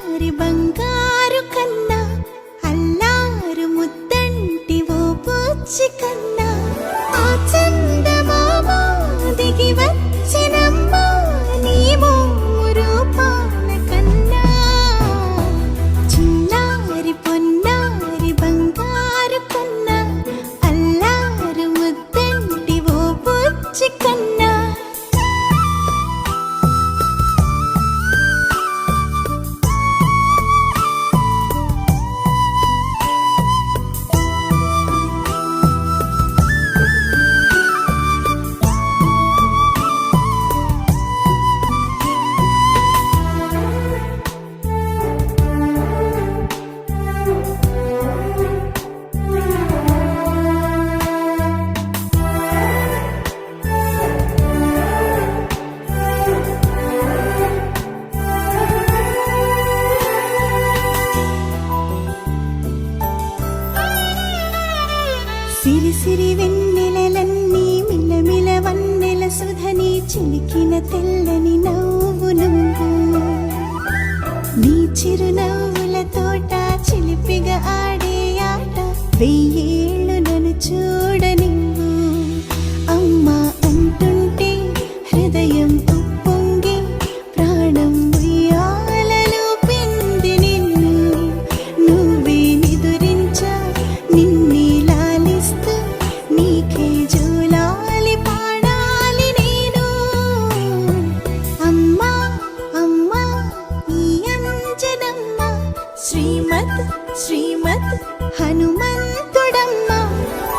చిన్నారి బంగారు కన్నా అల్లారు ముద్దంటి ఓ పూచి కన్నా ఆ చందమామ దిగి వచ్చినమ్మ నీ రూపాల కన్నా చిన్నారి పొన్నారి బంగారు కన్నా అల్లారు ముద్దంటి ఓ పూచి కన్నా సిరి సిరి వెన్నెలలన్నీ మిలమిల వన్నెల సుధని చిలికిన తెల్లని నవ్వు నువ్వు నీ చిరునవ్వుల తోట చిలిపిగా ఆడే ఆట వెయ్యేళ్ళు నన్ను చూడ నువ్వు అమ్మా అంటుంటే హృదయం ఉప్పొంగి ప్రాణం ఉయ్యాలలో పిండి నిన్ను నువ్వే నిదురించా నిన్నే నీకే జోలాలి పాడాలి నేను అమ్మా అమ్మా ఈ అంజనమ్మ శ్రీమత్ శ్రీమత్ హనుమంతుడమ్మ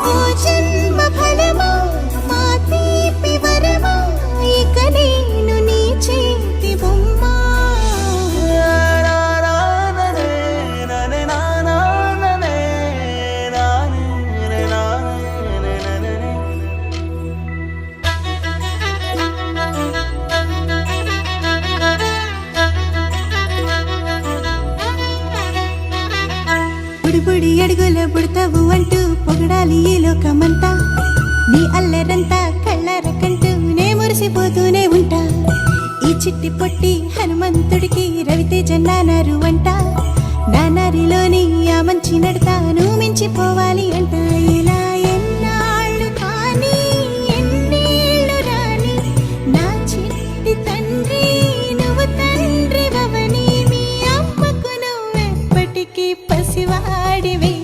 ఓ జన్మ ఫలమా మా తీపి వరమా ఇక నేను నీ చేతి బొమ్మ బుడి అడుగుల బుడతావు అంటూ పొగడాలి ఈ లోకమంతా నీ అల్లరంతా కళ్ళారకంటూ నే మురిసిపోతూనే ఉంటా ఈ చిట్టి పొట్టి హనుమంతుడికి రవితేజ నానారు అంట నానారిలోని ఆ మంచి నడతాను మించిపోవాలి అంట ఇలా ఎన్నాళ్ళు కానీ ఎన్నేళ్ళు రాని నా చిట్టి తండ్రి నువ్వు తండ్రి వవని మీ అమ్మకు నువ్వెప్పటికీ పసివాడివి